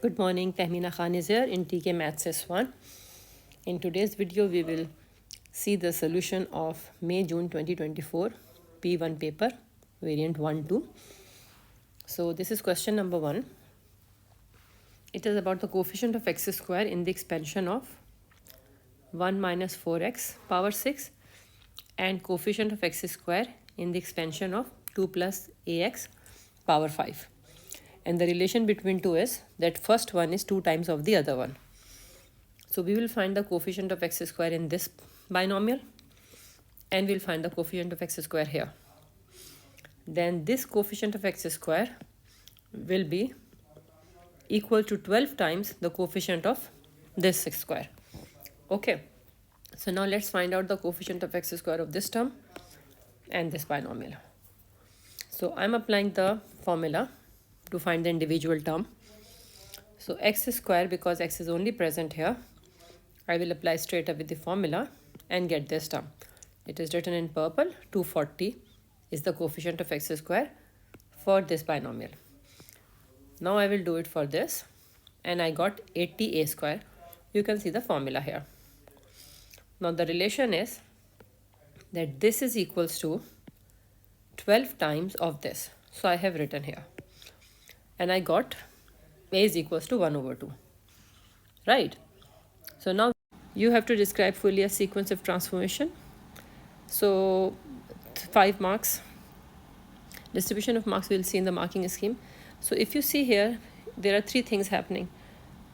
Good morning, Tahmina Khan is here in TKMaths S1. In today's video, we will see the solution of May-June 2024 P1 paper, variant 1-2. So this is question number 1. It is about the coefficient of x square in the expansion of 1 minus 4x power 6 and coefficient of x square in the expansion of 2 plus ax power 5. And the relation between two is that first one is 2 times of the other one. So we will find the coefficient of x square in this binomial and we'll find the coefficient of x square here. Then this coefficient of x square will be equal to 12 times the coefficient of this square. Okay, so now let's find out the coefficient of x square of this term and this binomial. So I'm applying the formula to find the individual term. So x square, because x is only present here, I will apply straight away the formula and get this term. It is written in purple. 240 is the coefficient of x square for this binomial. Now I will do it for this and I got 80a square. You can see the formula here. Now the relation is that this is equals to 12 times of this. So I have written here. And I got a is equals to 1 over 2. Right? So now you have to describe fully a sequence of transformation. So 5 marks. Distribution of marks we'll see in the marking scheme. So if you see here, there are 3 things happening.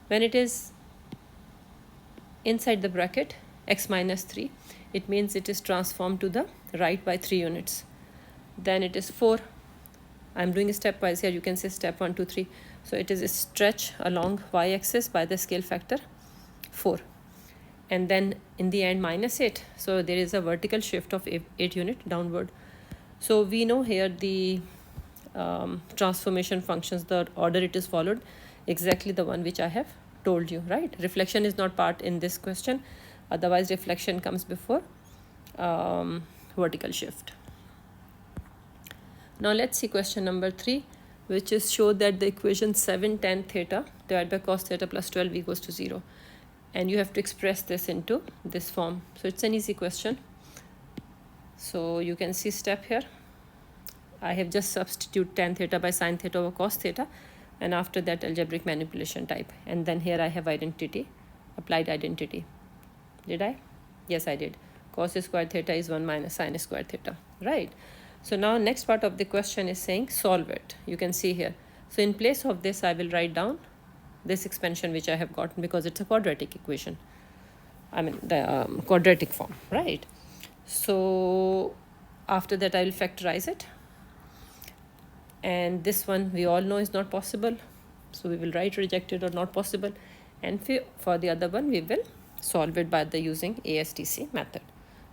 When it is inside the bracket, x minus 3, it means it is transformed to the right by 3 units. Then it is 4. I'm doing stepwise here. You can say step 1, 2, 3. So it is a stretch along y-axis by the scale factor 4. And then in the end minus 8. So there is a vertical shift of 8 unit downward. So we know here the transformation functions, the order it is followed, exactly the one which I have told you, right? Reflection is not part in this question. Otherwise reflection comes before vertical shift. Now let's see question number 3, which is show that the equation 7 tan theta divided by cos theta plus 12 equals to 0. And you have to express this into this form. So it's an easy question. So you can see step here. I have just substitute tan theta by sin theta over cos theta. And after that algebraic manipulation type. And then here I have identity, applied identity. Did I? Yes, I did. Cos squared theta is 1 minus sin squared theta. Right? So now next part of the question is saying solve it. You can see here. So in place of this, I will write down this expansion which I have gotten because it's a quadratic equation. I mean the quadratic form, right? So after that, I will factorize it. And this one we all know is not possible. So we will write rejected or not possible. And for the other one, we will solve it by the using ASTC method.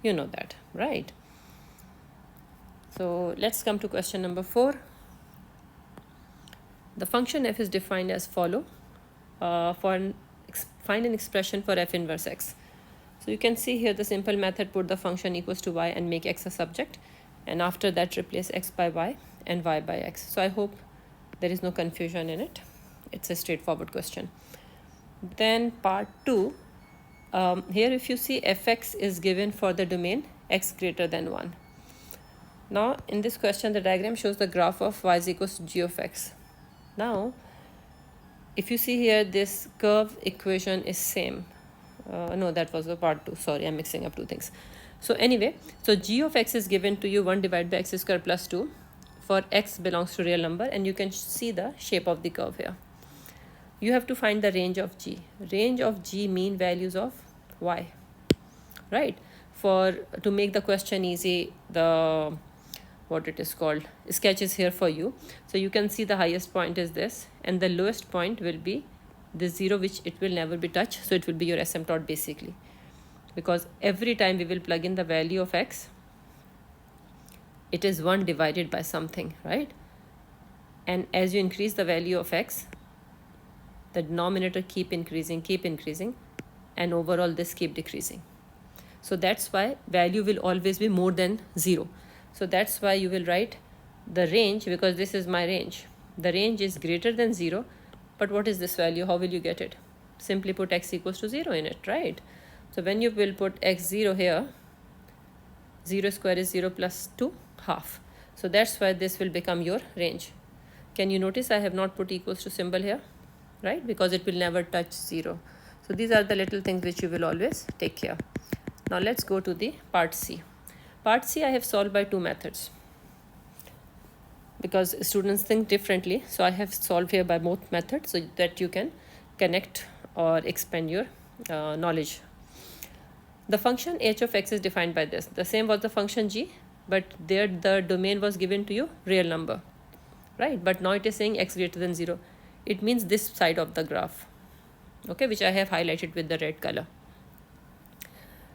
You know that, right? So let's come to question number 4. The function f is defined as follow. Find an expression for f inverse x. So you can see here the simple method, put the function equals to y and make x a subject. And after that replace x by y and y by x. So I hope there is no confusion in it. It's a straightforward question. Then part 2. Here if you see fx is given for the domain x greater than 1. Now, in this question, the diagram shows the graph of y is equals to g of x. Now, if you see here, this curve equation is same. No, that was the part 2. Sorry, I'm mixing up 2 things. So anyway, so g of x is given to you 1 divided by x square plus 2 for x belongs to real number. And you can see the shape of the curve here. You have to find the range of g. Range of g mean values of y. Right? To make the question easy, the what it is called sketch is here for you. So you can see the highest point is this and the lowest point will be this 0, which it will never be touched. So it will be your asymptote basically, because every time we will plug in the value of x, it is 1 divided by something, right? And as you increase the value of x, the denominator keep increasing and overall this keep decreasing. So that's why value will always be more than 0. So that's why you will write the range, because this is my range. The range is greater than 0 But what is this value? How will you get it? Simply put x equals to 0 in it, right? So when you will put x0 here, 0 square is 0 plus 2, half. So that's why this will become your range. Can you notice I have not put equals to symbol here, right? Because it will never touch 0. So these are the little things which you will always take care. Now let's go to the part C. Part C I have solved by two methods, because students think differently. So I have solved here by both methods so that you can connect or expand your knowledge. The function h of x is defined by this. The same was the function g, but there the domain was given to you real number, right? But now it is saying x greater than 0. It means this side of the graph, okay, which I have highlighted with the red color.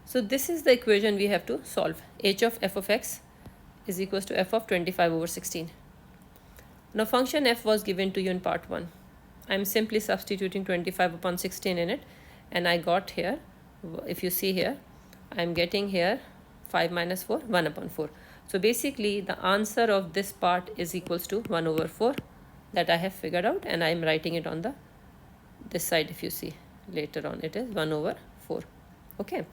So this is the equation we have to solve. H of f of x is equals to f of 25 over 16. Now function f was given to you in part 1. I am simply substituting 25 upon 16 in it, and I got here, if you see here, I am getting here 5 minus 4, 1 upon 4. So basically the answer of this part is equals to 1 over 4 that I have figured out, and I am writing it on the this side. If you see later on, it is 1 over 4. Okay.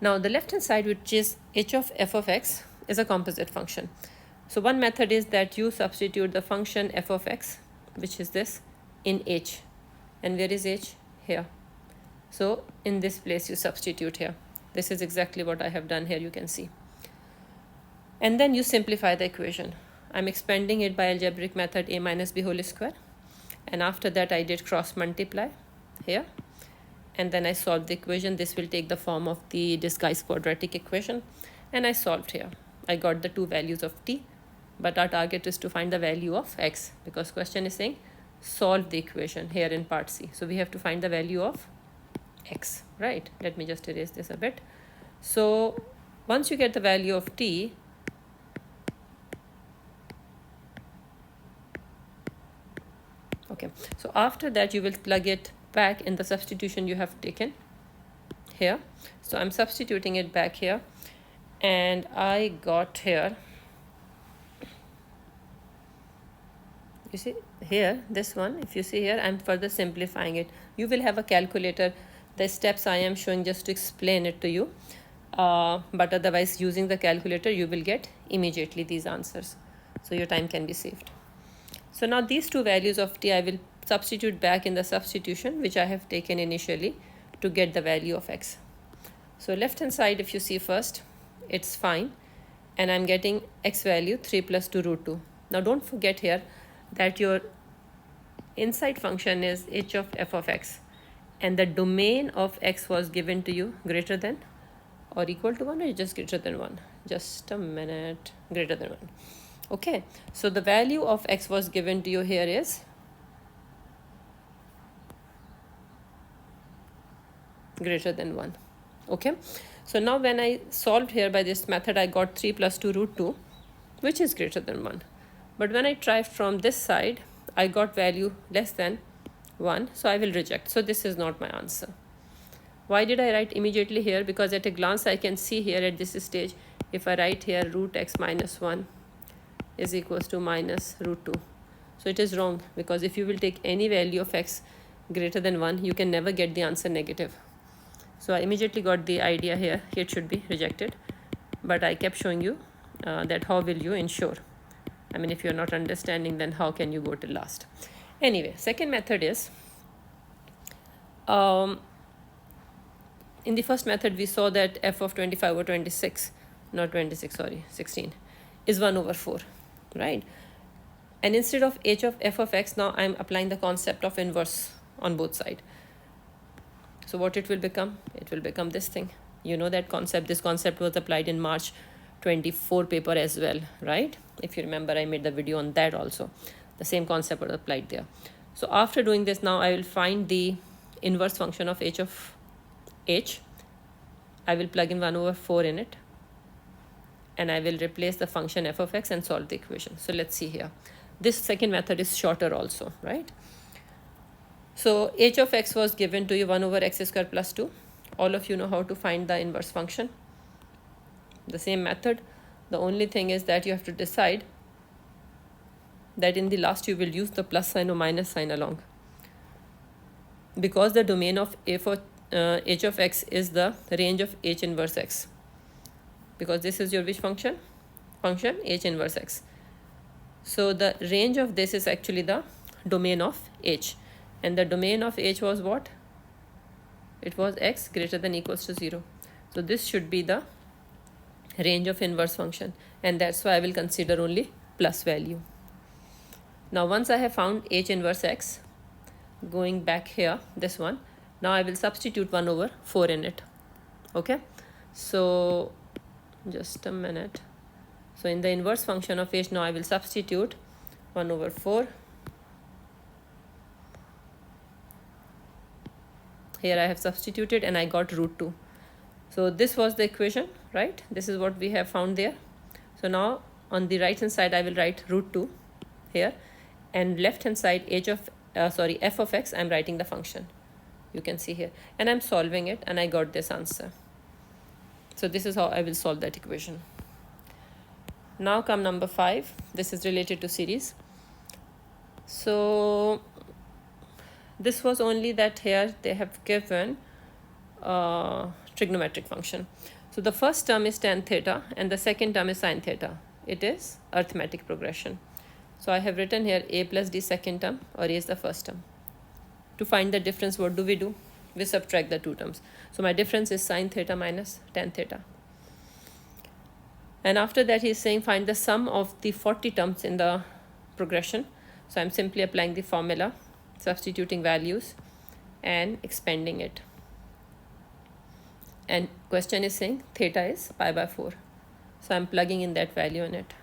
Now the left hand side, which is h of f of x, is a composite function. So one method is that you substitute the function f of x, which is this, in h. And where is h? Here. So in this place you substitute here. This is exactly what I have done here, you can see. And then you simplify the equation. I'm expanding it by algebraic method a minus b whole square. And after that I did cross multiply here. And then I solved the equation. This will take the form of the disguised quadratic equation. And I solved here. I got the two values of t. But our target is to find the value of x, because question is saying solve the equation here in part C. So we have to find the value of x, right? Let me just erase this a bit. So once you get the value of t, okay, so after that you will plug it back in the substitution you have taken here. So I'm substituting it back here, and I got here, you see here, this one, if you see here, I'm further simplifying it. You will have a calculator. The steps I am showing just to explain it to you, but otherwise using the calculator you will get immediately these answers, so your time can be saved. So now these two values of t I will substitute back in the substitution which I have taken initially to get the value of x. So left hand side, if you see first, it's fine, and I'm getting x value 3 plus 2 root 2. Now don't forget here that your inside function is h of f of x, and the domain of x was given to you greater than or equal to 1, or just greater than 1. Just a minute, greater than 1. Okay, so the value of x was given to you here is greater than 1. Okay, so now when I solved here by this method, I got 3 plus 2 root 2, which is greater than 1. But when I try from this side, I got value less than 1, so I will reject. So this is not my answer. Why did I write immediately here? Because at a glance I can see here at this stage, if I write here root x minus 1 is equals to minus root 2. So it is wrong, because if you will take any value of x greater than 1, you can never get the answer negative. So I immediately got the idea here, it should be rejected. But I kept showing you that how will you ensure? I mean, if you're not understanding, then how can you go till last? Anyway, second method is, in the first method we saw that f of 25 over 26, not 26, sorry, 16, is 1 over 4, right? And instead of h of f of x, now I'm applying the concept of inverse on both sides. So what it will become? It will become this thing. You know that concept. This concept was applied in March 24 paper as well, right? If you remember, I made the video on that also. The same concept was applied there. So after doing this, now I will find the inverse function of h of h. I will plug in 1 over 4 in it, and I will replace the function f of x and solve the equation. So let's see here. This second method is shorter also, right? So h of x was given to you 1 over x square plus 2. All of you know how to find the inverse function. The same method. The only thing is that you have to decide that in the last you will use the plus sign or minus sign along. because the domain of h of x is the range of h inverse x, because this is your which function h inverse x. So the range of this is actually the domain of h, and the domain of h was what? It was x greater than equals to 0. So this should be the range of inverse function, and that's why I will consider only plus value. Now once I have found h inverse x, going back here, this one, now I will substitute 1 over 4 in it. Okay, so just a minute. So in the inverse function of h, now I will substitute 1 over 4. Here I have substituted and I got root 2. So this was the equation, right? This is what we have found there. So now on the right hand side I will write root 2 here, and left hand side f of x, I'm writing the function. You can see here, and I'm solving it, and I got this answer. So this is how I will solve that equation. Now come number 5. This is related to series. So this was only that here they have given trigonometric function. So the first term is tan theta and the second term is sin theta. It is arithmetic progression. So I have written here a plus d second term, or a is the first term. To find the difference, what do? We subtract the two terms. So my difference is sin theta minus tan theta. And after that he is saying find the sum of the 40 terms in the progression. So I'm simply applying the formula, substituting values and expanding it. And question is saying theta is pi by 4. So I'm plugging in that value in it.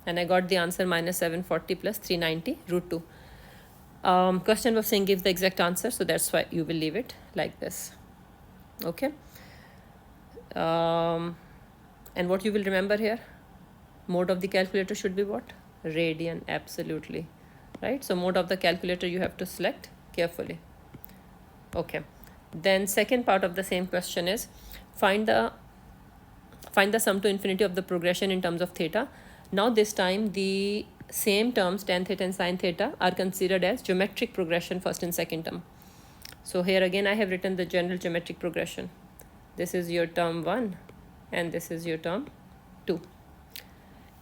And I got the answer minus 740 plus 390 root 2. Question was saying give the exact answer, so that's why you will leave it like this. Okay. And what you will remember here, mode of the calculator should be what? Radian, absolutely. Right. So mode of the calculator you have to select carefully. Okay. Then second part of the same question is find the sum to infinity of the progression in terms of theta. Now this time the same terms tan theta and sin theta are considered as geometric progression, first and second term. So here again I have written the general geometric progression. This is your term 1 and this is your term 2.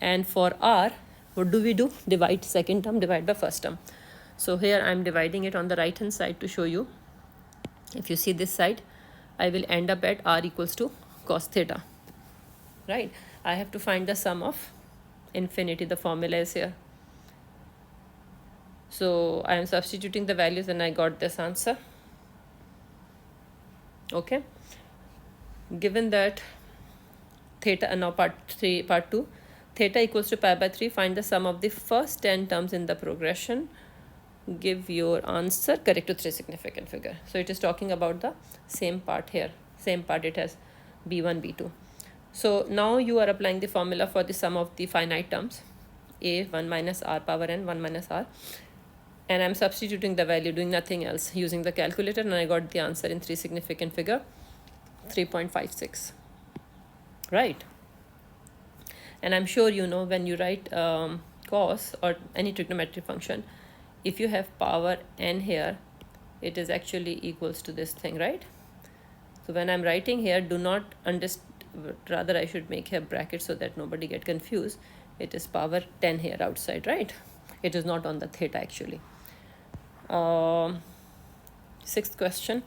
And for r, what do? Divide second term, divide by first term. So here I am dividing it on the right hand side to show you. If you see this side, I will end up at r equals to cos theta. Right? I have to find the sum of infinity. The formula is here. So I am substituting the values and I got this answer. Okay. Given that theta, now part 2, theta equals to pi by 3, find the sum of the first 10 terms in the progression. Give your answer correct to 3 significant figure. So it is talking about the same part here. Same part, it has b1, b2. So now you are applying the formula for the sum of the finite terms, a 1 minus r power n 1 minus r, and I'm substituting the value, doing nothing else, using the calculator, and I got the answer in 3 significant figure, 3.56. Right? And I'm sure you know when you write cos or any trigonometric function, if you have power n here, it is actually equals to this thing, right? So when I'm writing here, do not understand, rather I should make here bracket so that nobody get confused. It is power 10 here outside, right? It is not on the theta actually. Sixth question,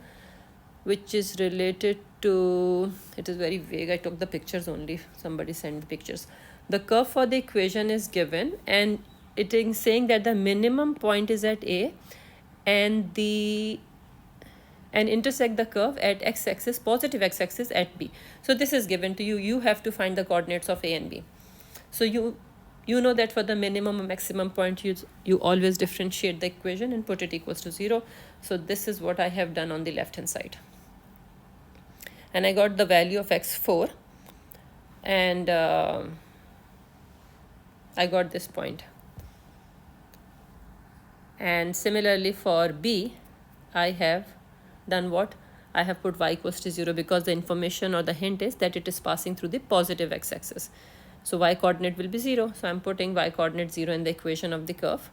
which is related to, it is very vague, I took the pictures only, somebody sent the pictures. The curve for the equation is given and it is saying that the minimum point is at A and intersect the curve at x-axis, positive x-axis at B. So this is given to you. You have to find the coordinates of A and B. So you know that for the minimum and maximum point, you always differentiate the equation and put it equals to 0. So this is what I have done on the left hand side. And I got the value of x4 and I got this point. And similarly for B, I have done what? I have put y equals to 0 because the information or the hint is that it is passing through the positive x-axis. So y coordinate will be 0. So I'm putting y coordinate 0 in the equation of the curve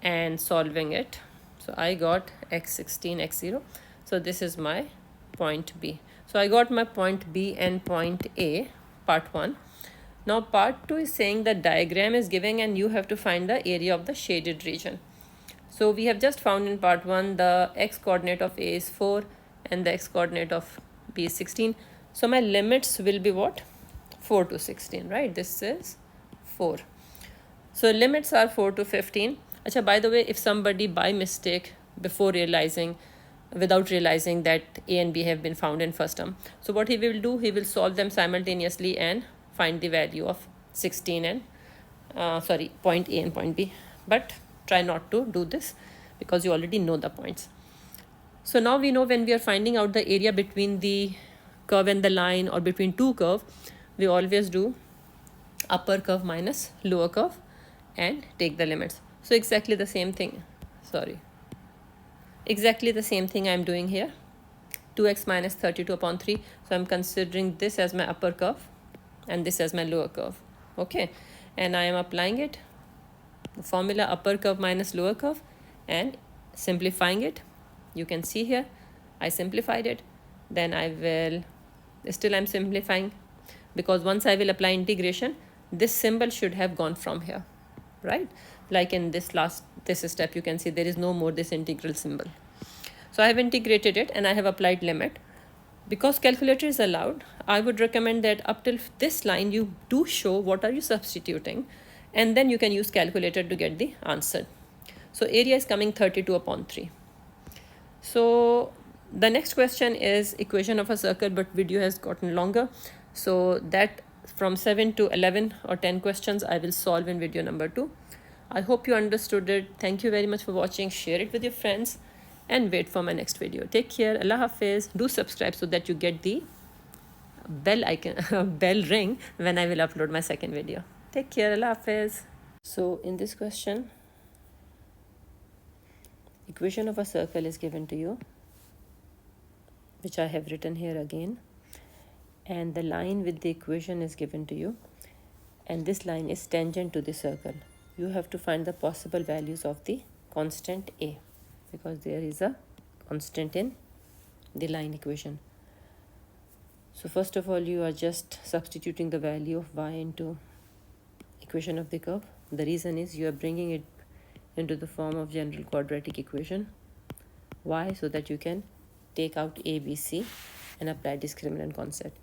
and solving it. So I got x16, x0. So this is my point B. So I got my point B and point A, part 1. Now part 2 is saying the diagram is giving and you have to find the area of the shaded region. So we have just found in part 1 the x coordinate of A is 4 and the x coordinate of B is 16. So my limits will be what? 4 to 16, right? This is 4. So limits are 4 to 15. Achha, by the way, if somebody by mistake without realizing that A and B have been found in first term, so what he will do, he will solve them simultaneously and find the value of 16 and point A and point B. But try not to do this because you already know the points. So now we know when we are finding out the area between the curve and the line or between two curves, we always do upper curve minus lower curve and take the limits. So exactly the same thing. Exactly the same thing I'm doing here. 2x minus 32 upon 3. So I'm considering this as my upper curve and this as my lower curve. Okay. And I am applying it. The formula upper curve minus lower curve and simplifying it. You can see here I simplified it. Then I'm simplifying because once I will apply integration, this symbol should have gone from here, right? Like in this step, you can see there is no more this integral symbol. So I have integrated it and I have applied limit. Because calculator is allowed, I would recommend that up till this line you do show what are you substituting and then you can use calculator to get the answer. So area is coming 32 upon 3. So the next question is equation of a circle, but video has gotten longer. So that from 7 to 11 or 10 questions I will solve in video number 2. I hope you understood it. Thank you very much for watching. Share it with your friends and wait for my next video. Take care. Allah Hafiz. Do subscribe so that you get the bell icon, bell ring when I will upload my second video. Take care. Allah Hafiz. So in this question, equation of a circle is given to you, which I have written here again, and the line with the equation is given to you, and this line is tangent to the circle. You have to find the possible values of the constant A because there is a constant in the line equation. So first of all, you are just substituting the value of y into equation of the curve. The reason is you are bringing it into the form of general quadratic equation. Why? So that you can take out A, B, C and apply discriminant concept.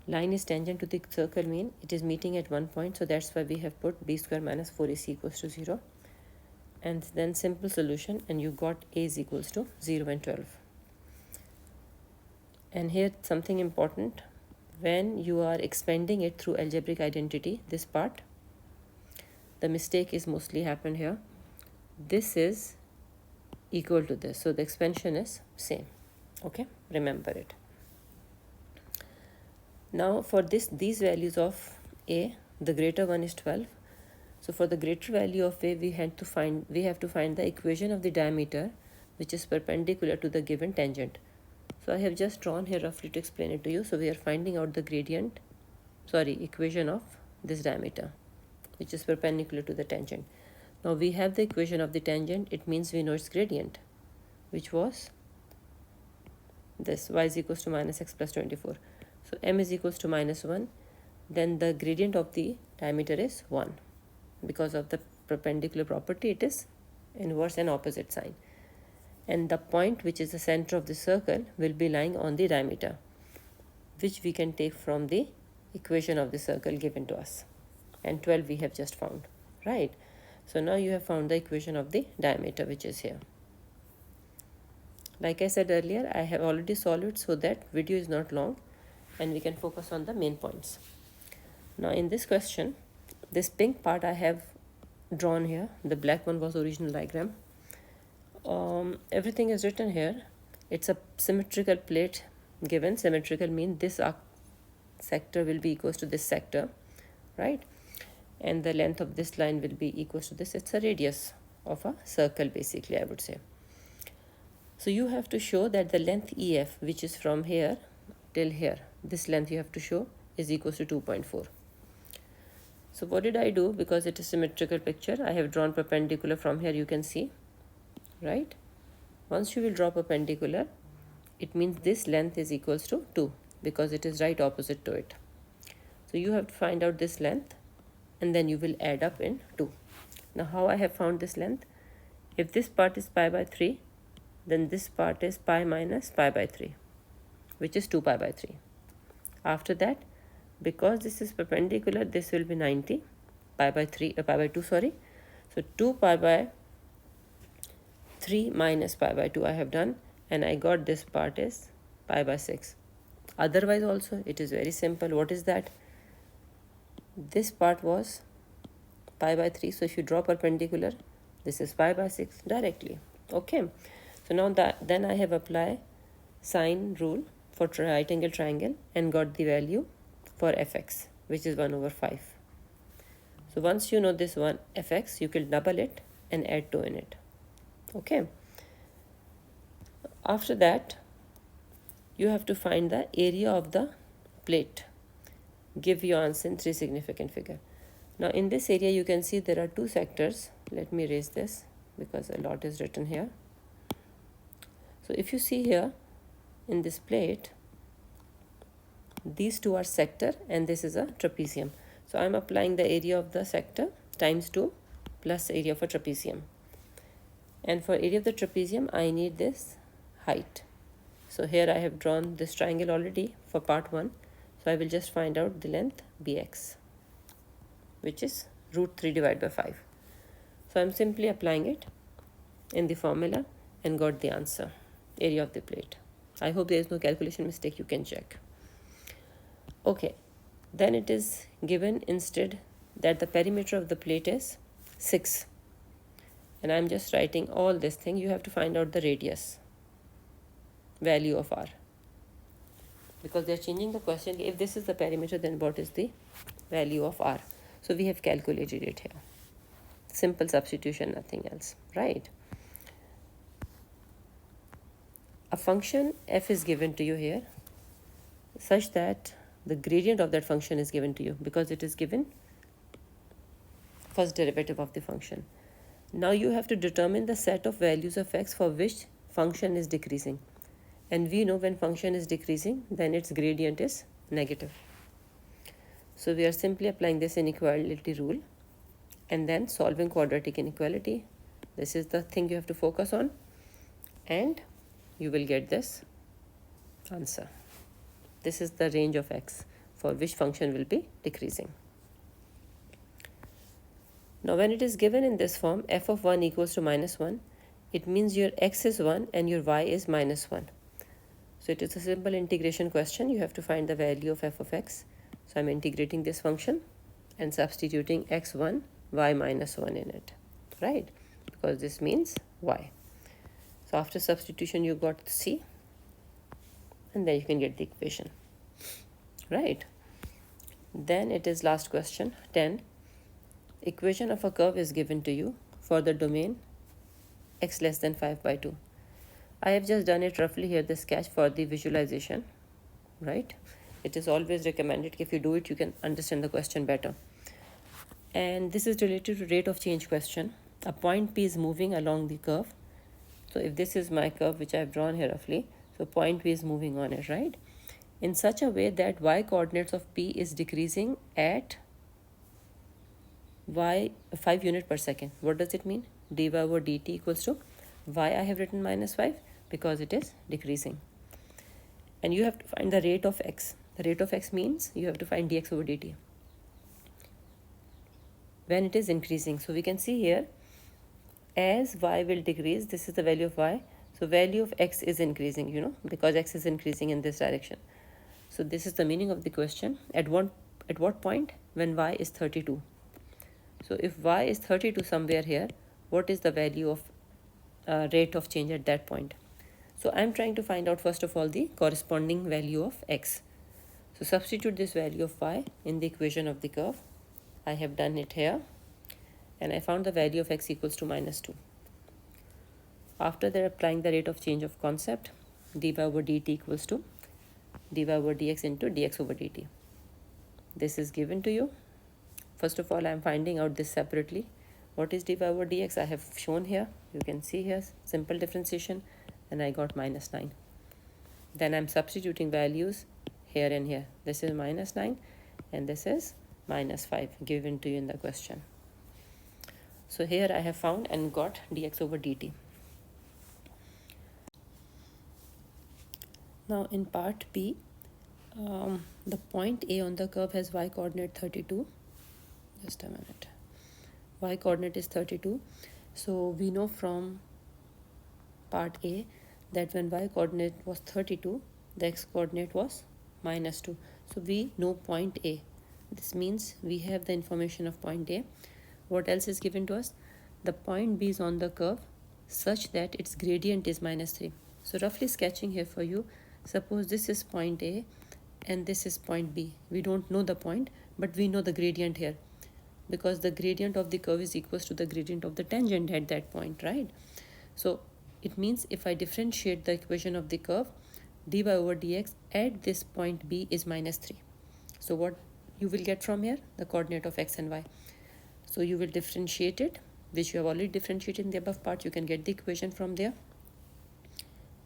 Line is tangent to the circle mean it is meeting at one point, so that's why we have put b square minus 4ac equals to 0. And then simple solution, and you got a is equals to 0 and 12. And here something important, when you are expanding it through algebraic identity, this part, the mistake is mostly happened here. This is equal to this, so the expansion is same. Okay, remember it. Now for these values of a, the greater one is 12. So for the greater value of a, we have to find the equation of the diameter which is perpendicular to the given tangent. So I have just drawn here roughly to explain it to you. So we are finding out the equation of this diameter which is perpendicular to the tangent. Now we have the equation of the tangent. It means we know its gradient, which was this, y is equals to minus x plus 24. So m is equals to minus 1. Then the gradient of the diameter is 1. Because of the perpendicular property, it is inverse and opposite sign. And the point which is the center of the circle will be lying on the diameter, which we can take from the equation of the circle given to us. And 12 we have just found, right? So now you have found the equation of the diameter, which is here. Like I said earlier, I have already solved it so that video is not long and we can focus on the main points. Now in this question, this pink part I have drawn here. The black one was original diagram. Everything is written here. It's a symmetrical plate given. Symmetrical means this sector will be equals to this sector, right? And the length of this line will be equals to this. It's a radius of a circle, basically, I would say. So you have to show that the length EF, which is from here till here, this length you have to show is equals to 2.4. So what did I do? Because it is symmetrical picture, I have drawn perpendicular from here, you can see. right? Once you will draw perpendicular, it means this length is equals to 2 because it is right opposite to it. So you have to find out this length and then you will add up in 2. Now how I have found this length? If this part is pi by 3, then this part is pi minus pi by 3, which is 2 pi by 3. After that, because this is perpendicular, this will be 90 pi by 2, sorry. So 2 pi by 3 minus pi by 2 I have done, and I got this part is pi by 6. Otherwise also it is very simple. What is that? This part was pi by 3, so if you draw perpendicular, this is pi by 6 directly. Okay, so now then I have applied sine rule for right angle triangle and got the value for fx, which is 1 over 5. So once you know this one fx, you can double it and add 2 in it. Okay, after that you have to find the area of the plate. Give your answer in 3 significant figure. Now in this area you can see there are 2 sectors. Let me erase this because a lot is written here. So if you see here in this plate, these 2 are sector and this is a trapezium. So I am applying the area of the sector times 2 plus area for trapezium. And for area of the trapezium, I need this height. So here I have drawn this triangle already for part 1. So I will just find out the length bx, which is root 3 divided by 5. So I am simply applying it in the formula and got the answer, area of the plate. I hope there is no calculation mistake, you can check. Okay, then it is given instead that the perimeter of the plate is 6. And I am just writing all this thing. You have to find out the radius, value of r. Because they are changing the question. If this is the perimeter, then what is the value of r? So we have calculated it here. Simple substitution, nothing else, right? A function f is given to you here such that the gradient of that function is given to you because it is given first derivative of the function. Now you have to determine the set of values of x for which function is decreasing. And we know when function is decreasing, then its gradient is negative. So we are simply applying this inequality rule and then solving quadratic inequality. This is the thing you have to focus on and you will get this answer. This is the range of x for which function will be decreasing. Now when it is given in this form, f of 1 equals to minus 1, it means your x is 1 and your y is minus 1. So it is a simple integration question. You have to find the value of f of x. So I'm integrating this function and substituting x1, y minus 1 in it, right? Because this means y. So after substitution you got c and then you can get the equation, right? Then it is last question, 10. Equation of a curve is given to you for the domain x less than 5 by 2. I have just done it roughly here, the sketch for the visualization, right? It is always recommended. If you do it, you can understand the question better. And this is related to rate of change question. A point P is moving along the curve. So if this is my curve, which I have drawn here roughly, so point P is moving on it, right? In such a way that y coordinates of P is decreasing at y 5 unit per second. What does it mean? dy over dt equals to y. I have written minus 5 because it is decreasing. And you have to find the rate of x. The rate of x means you have to find dx over dt when it is increasing. So we can see here as y will decrease, this is the value of y. So value of x is increasing, you know, because x is increasing in this direction. So this is the meaning of the question. At what point? When y is 32. So if y is 32 somewhere here, what is the value of rate of change at that point? So I'm trying to find out first of all the corresponding value of x. So substitute this value of y in the equation of the curve. I have done it here and I found the value of x equals to minus 2. After that, applying the rate of change of concept, dy over dt equals to dy over dx into dx over dt. This is given to you. First of all, I am finding out this separately. What is dy over dx? I have shown here. You can see here simple differentiation and I got -9. Then I'm substituting values here and here. This is -9 and this is -5 given to you in the question. So here I have found and got dx over dt. Now in part B, the point A on the curve has y coordinate 32. Just a minute. Y coordinate is 32. So we know from part A that when y coordinate was 32, the x coordinate was -2. So we know point A. This means we have the information of point A. What else is given to us? The point B is on the curve such that its gradient is -3. So roughly sketching here for you, suppose this is point A and this is point B. We don't know the point, but we know the gradient here because the gradient of the curve is equals to the gradient of the tangent at that point, right? So it means if I differentiate the equation of the curve, dy over dx at this point B is -3. So what you will get from here? The coordinate of x and y. So you will differentiate it, which you have already differentiated in the above part. You can get the equation from there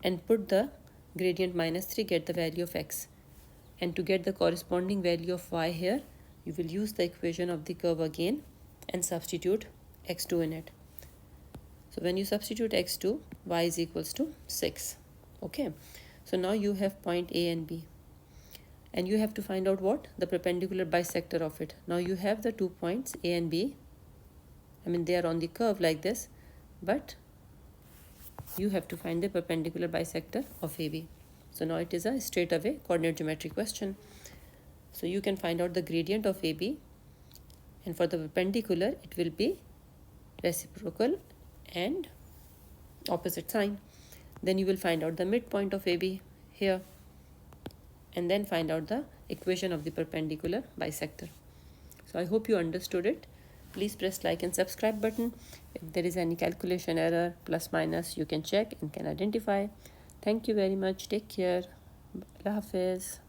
and put the gradient -3, get the value of x. And to get the corresponding value of y here, you will use the equation of the curve again and substitute x2 in it. So when you substitute x2, y is equals to 6. Okay. So now you have point A and B. And you have to find out what? The perpendicular bisector of it. Now you have the 2 points A and B. I mean, they are on the curve like this, but you have to find the perpendicular bisector of AB. So now it is a straight away coordinate geometry question. So you can find out the gradient of AB, and for the perpendicular it will be reciprocal and opposite sign. Then you will find out the midpoint of AB here and then find out the equation of the perpendicular bisector. So I hope you understood it. Please press like and subscribe button. If there is any calculation error, plus minus, you can check and can identify. Thank you very much. Take care. Allah Hafiz.